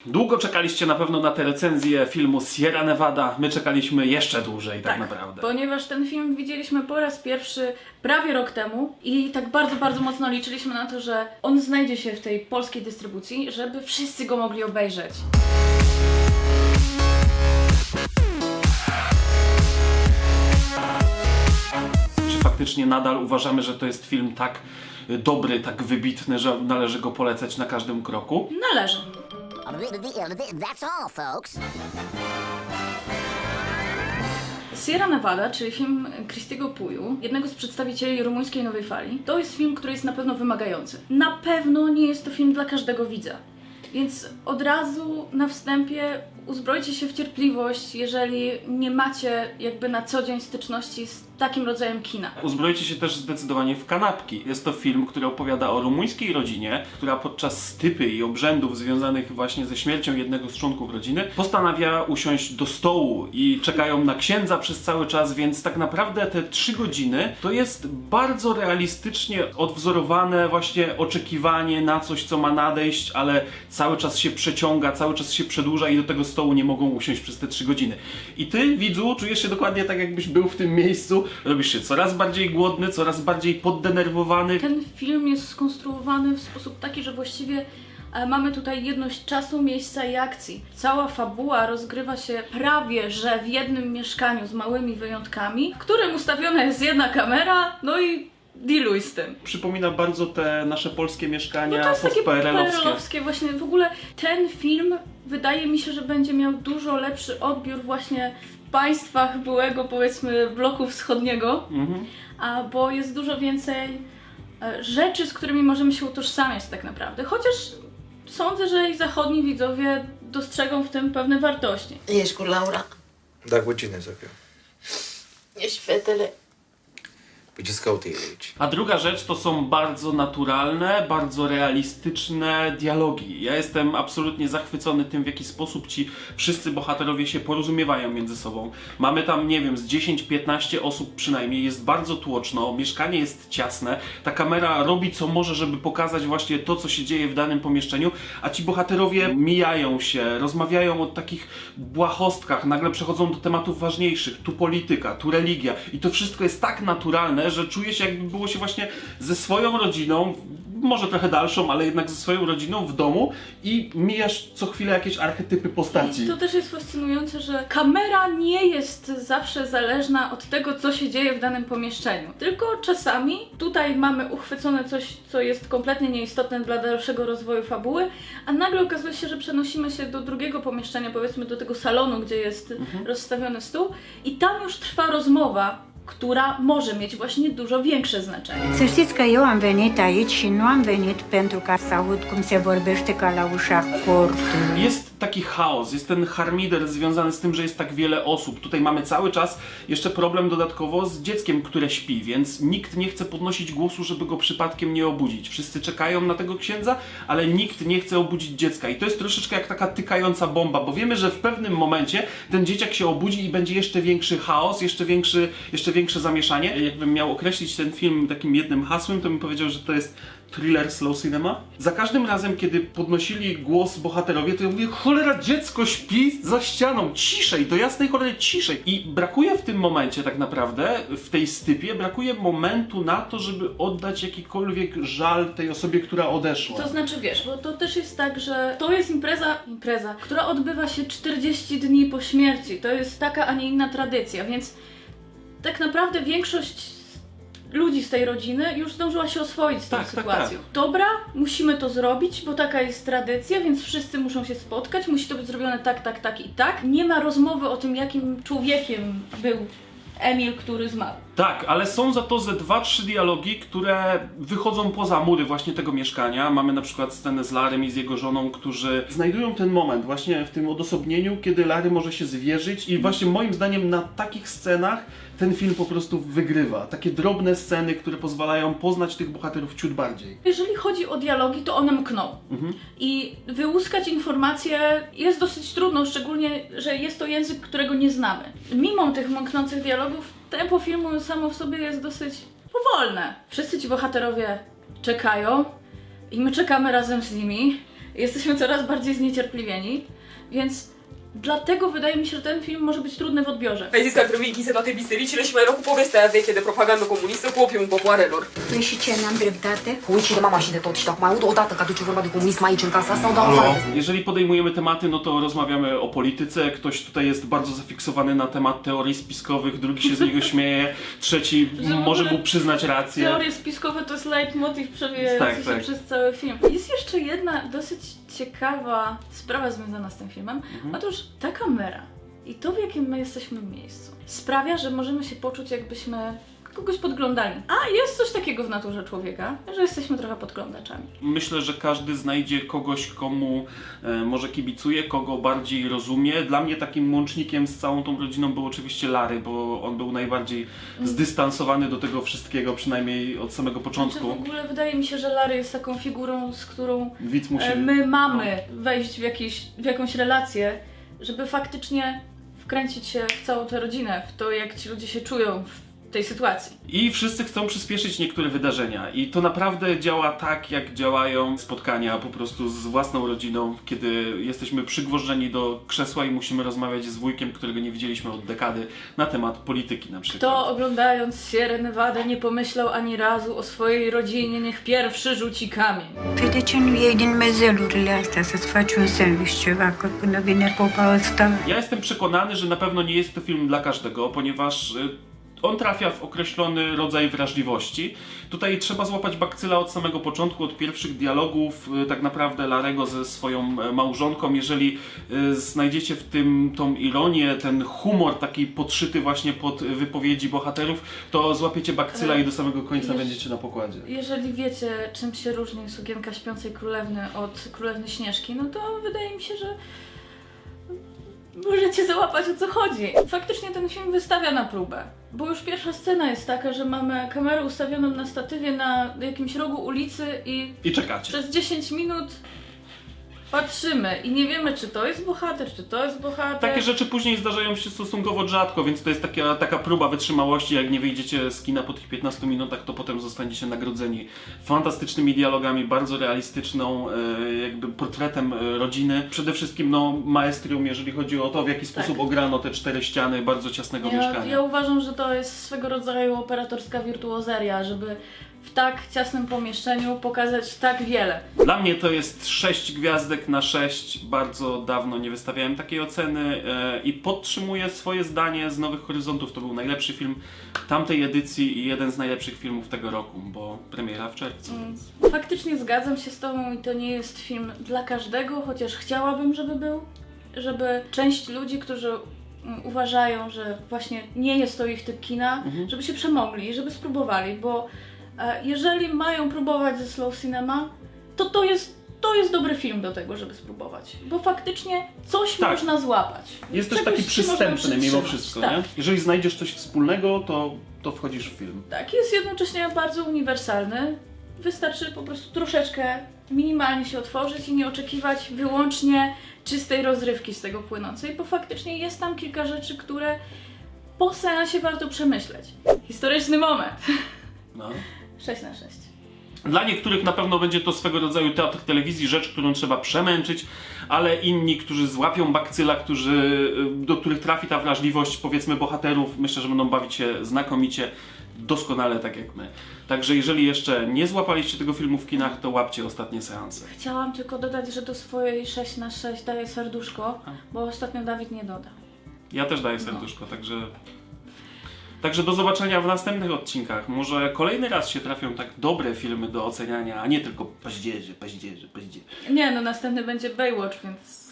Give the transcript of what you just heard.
Długo czekaliście na pewno na tę recenzję filmu Sierra Nevada. My czekaliśmy jeszcze dłużej tak naprawdę. Ponieważ ten film widzieliśmy po raz pierwszy prawie rok temu i tak bardzo, bardzo mocno liczyliśmy na to, że on znajdzie się w tej polskiej dystrybucji, żeby wszyscy go mogli obejrzeć. Czy faktycznie nadal uważamy, że to jest film tak dobry, tak wybitny, że należy go polecać na każdym kroku? Należy. That's all, folks. Sierra Nevada, czyli film Christiego Puyu, jednego z przedstawicieli rumuńskiej nowej fali, to jest film, który jest na pewno wymagający. Na pewno nie jest to film dla każdego widza. Więc od razu na wstępie uzbrojcie się w cierpliwość, jeżeli nie macie jakby na co dzień styczności z takim rodzajem kina. Uzbrojcie się też zdecydowanie w kanapki. Jest to film, który opowiada o rumuńskiej rodzinie, która podczas stypy i obrzędów związanych właśnie ze śmiercią jednego z członków rodziny postanawia usiąść do stołu i czekają na księdza przez cały czas, więc tak naprawdę te 3 godziny to jest bardzo realistycznie odwzorowane właśnie oczekiwanie na coś, co ma nadejść, ale cały czas się przeciąga, cały czas się przedłuża i do tego stołu nie mogą usiąść przez te 3 godziny. I ty, widzu, czujesz się dokładnie tak, jakbyś był w tym miejscu. Robisz się coraz bardziej głodny, coraz bardziej poddenerwowany. Ten film jest skonstruowany w sposób taki, że właściwie mamy tutaj jedność czasu, miejsca i akcji. Cała fabuła rozgrywa się prawie że w jednym mieszkaniu z małymi wyjątkami, w którym ustawiona jest jedna kamera, no i dealuj z tym. Przypomina bardzo te nasze polskie mieszkania No to jest takie post-PRL-owskie. PRL-owskie właśnie. W ogóle ten film wydaje mi się, że będzie miał dużo lepszy odbiór właśnie w państwach byłego, powiedzmy, bloku wschodniego, bo jest dużo więcej rzeczy, z którymi możemy się utożsamiać tak naprawdę. Chociaż sądzę, że i zachodni widzowie dostrzegą w tym pewne wartości. Ești cu Laura? Da, cu cine să fiu? Ești fetele? Păi ce-ți caută el aici? A druga rzecz to są bardzo naturalne, bardzo realistyczne dialogi. Ja jestem absolutnie zachwycony tym, w jaki sposób ci wszyscy bohaterowie się porozumiewają między sobą. Mamy tam, nie wiem, z 10-15 osób przynajmniej, jest bardzo tłoczno, mieszkanie jest ciasne, ta kamera robi co może, żeby pokazać właśnie to, co się dzieje w danym pomieszczeniu, a ci bohaterowie mijają się, rozmawiają o takich błahostkach, nagle przechodzą do tematów ważniejszych, tu polityka, tu religia i to wszystko jest tak naturalne, że czuje się, jakby było się właśnie ze swoją rodziną, może trochę dalszą, ale jednak ze swoją rodziną w domu i mijasz co chwilę jakieś archetypy postaci. To też jest fascynujące, że kamera nie jest zawsze zależna od tego, co się dzieje w danym pomieszczeniu. Tylko czasami tutaj mamy uchwycone coś, co jest kompletnie nieistotne dla dalszego rozwoju fabuły, a nagle okazuje się, że przenosimy się do drugiego pomieszczenia, powiedzmy do tego salonu, gdzie jest rozstawiony stół i tam już trwa rozmowa, która może mieć właśnie dużo większe znaczenie. Să știți că eu am venit aici și nu am venit pentru ca să aud cum se vorbește ca la ușa cortului. Jest taki chaos, jest ten harmider związany z tym, że jest tak wiele osób. Tutaj mamy cały czas jeszcze problem dodatkowo z dzieckiem, które śpi, więc nikt nie chce podnosić głosu, żeby go przypadkiem nie obudzić. Wszyscy czekają na tego księdza, ale nikt nie chce obudzić dziecka. I to jest troszeczkę jak taka tykająca bomba, bo wiemy, że w pewnym momencie ten dzieciak się obudzi i będzie jeszcze większy chaos, jeszcze większe zamieszanie. Jakbym miał określić ten film takim jednym hasłem, to bym powiedział, że to jest thriller slow cinema. Za każdym razem, kiedy podnosili głos bohaterowie, to ja mówię, cholera, dziecko śpi za ścianą, ciszej, do jasnej cholery ciszej. I brakuje w tym momencie tak naprawdę, w tej stypie, brakuje momentu na to, żeby oddać jakikolwiek żal tej osobie, która odeszła. To znaczy, wiesz, bo to też jest tak, że to jest impreza, która odbywa się 40 dni po śmierci. To jest taka, a nie inna tradycja, więc tak naprawdę większość ludzi z tej rodziny już zdążyła się oswoić z tą sytuacją. Dobra, musimy to zrobić, bo taka jest tradycja, więc wszyscy muszą się spotkać, musi to być zrobione tak i tak. Nie ma rozmowy o tym, jakim człowiekiem był Emil, który zmarł. Tak, ale są za to ze 2-3 dialogi, które wychodzą poza mury właśnie tego mieszkania. Mamy na przykład scenę z Larrym i z jego żoną, którzy znajdują ten moment właśnie w tym odosobnieniu, kiedy Larry może się zwierzyć i właśnie moim zdaniem na takich scenach ten film po prostu wygrywa. Takie drobne sceny, które pozwalają poznać tych bohaterów ciut bardziej. Jeżeli chodzi o dialogi, to one mkną. I wyłuskać informacje jest dosyć trudno, szczególnie, że jest to język, którego nie znamy. Mimo tych mknących dialogów, tempo filmu samo w sobie jest dosyć powolne. Wszyscy ci bohaterowie czekają i my czekamy razem z nimi. Jesteśmy coraz bardziej zniecierpliwieni, więc dlatego wydaje mi się, że ten film może być trudny w odbiorze. Vezi că să toate bisericile și mai rău cu povestea aia veche de propagandă comunistă cu opiumul popoarelor. Păi și ce, n-am dreptate? Uit și de mama și de tot. Și acum aud odată că aduce vorba de comunism aici în casa asta sau dau Halo. afară. Jeżeli podejmujemy tematy, no to rozmawiamy o polityce. Ktoś tutaj jest bardzo zafiksowany na temat teorii spiskowych, drugi się z niego śmieje, trzeci Że w może ogóle mu przyznać rację. Teorie spiskowe to jest leitmotiv przewijający się Tak. przez cały film. Jest jeszcze jedna dosyć ciekawa sprawa związana z tym filmem. Otóż ta kamera i to, w jakim my jesteśmy miejscu, sprawia, że możemy się poczuć, jakbyśmy kogoś podglądali. A jest coś takiego w naturze człowieka, że jesteśmy trochę podglądaczami. Myślę, że każdy znajdzie kogoś, komu może kibicuje, kogo bardziej rozumie. Dla mnie takim łącznikiem z całą tą rodziną był oczywiście Larry, bo on był najbardziej zdystansowany do tego wszystkiego, przynajmniej od samego Znaczy, początku. w ogóle wydaje mi się, że Larry jest taką figurą, z którą Widz musi... my mamy wejść w jakąś relację, żeby faktycznie wkręcić się w całą tę rodzinę, w to, jak ci ludzie się czują w tej sytuacji. I wszyscy chcą przyspieszyć niektóre wydarzenia. I to naprawdę działa tak, jak działają spotkania po prostu z własną rodziną, kiedy jesteśmy przygwożdżeni do krzesła i musimy rozmawiać z wujkiem, którego nie widzieliśmy od dekady, na temat polityki na przykład. Kto oglądając Sierra Nevada nie pomyślał ani razu o swojej rodzinie, niech pierwszy rzuci kamień. Păi de ce nu iei din mezelurile astea să-ți faci un sandwich ceva, că până vine popa ăsta... Ja jestem przekonany, że na pewno nie jest to film dla każdego, ponieważ on trafia w określony rodzaj wrażliwości. Tutaj trzeba złapać bakcyla od samego początku, od pierwszych dialogów tak naprawdę Larego ze swoją małżonką. Jeżeli znajdziecie w tym tą ironię, ten humor taki podszyty właśnie pod wypowiedzi bohaterów, to złapiecie bakcyla i do samego końca będziecie na pokładzie. Jeżeli wiecie, czym się różni sukienka śpiącej królewny od królewny Śnieżki, no to wydaje mi się, że możecie załapać, o co chodzi. Faktycznie ten film wystawia na próbę, bo już pierwsza scena jest taka, że mamy kamerę ustawioną na statywie na jakimś rogu ulicy i czekacie. przez 10 minut patrzymy i nie wiemy, czy to jest bohater, czy to jest bohater. Takie rzeczy później zdarzają się stosunkowo rzadko, więc to jest taka próba wytrzymałości. Jak nie wyjdziecie z kina po tych 15 minutach, to potem zostaniecie nagrodzeni fantastycznymi dialogami, bardzo realistyczną jakby portretem rodziny. Przede wszystkim maestrium, jeżeli chodzi o to, w jaki sposób ograno te 4 ściany bardzo ciasnego mieszkania. Ja uważam, że to jest swego rodzaju operatorska wirtuozeria, żeby w tak ciasnym pomieszczeniu pokazać tak wiele. Dla mnie to jest 6 gwiazdek na 6. Bardzo dawno nie wystawiałem takiej oceny i podtrzymuję swoje zdanie z Nowych Horyzontów. To był najlepszy film tamtej edycji i jeden z najlepszych filmów tego roku, bo premiera w czerwcu. Faktycznie zgadzam się z Tobą i to nie jest film dla każdego, chociaż chciałabym, żeby był. Żeby część ludzi, którzy uważają, że właśnie nie jest to ich typ kina, żeby się przemogli, żeby spróbowali, bo jeżeli mają próbować ze slow cinema, to jest dobry film do tego, żeby spróbować, bo faktycznie coś można złapać. Jest też Czegoś taki się przystępny można mimo przytrzymać. wszystko, Tak. nie? Jeżeli znajdziesz coś wspólnego, to wchodzisz w film. Tak, jest jednocześnie bardzo uniwersalny. Wystarczy po prostu troszeczkę, minimalnie się otworzyć i nie oczekiwać wyłącznie czystej rozrywki z tego płynącej, bo faktycznie jest tam kilka rzeczy, które po seansie warto przemyśleć. Historyczny moment. No. 6 na 6. Dla niektórych na pewno będzie to swego rodzaju teatr telewizji, rzecz, którą trzeba przemęczyć, ale inni, którzy złapią bakcyla, do których trafi ta wrażliwość, powiedzmy, bohaterów, myślę, że będą bawić się znakomicie, doskonale tak jak my. Także jeżeli jeszcze nie złapaliście tego filmu w kinach, to łapcie ostatnie seanse. Chciałam tylko dodać, że do swojej 6 na 6 daję serduszko, bo ostatnio Dawid nie dodał. Ja też daję serduszko, Także do zobaczenia w następnych odcinkach. Może kolejny raz się trafią tak dobre filmy do oceniania, a nie tylko paździerze. Nie, no następny będzie Baywatch, więc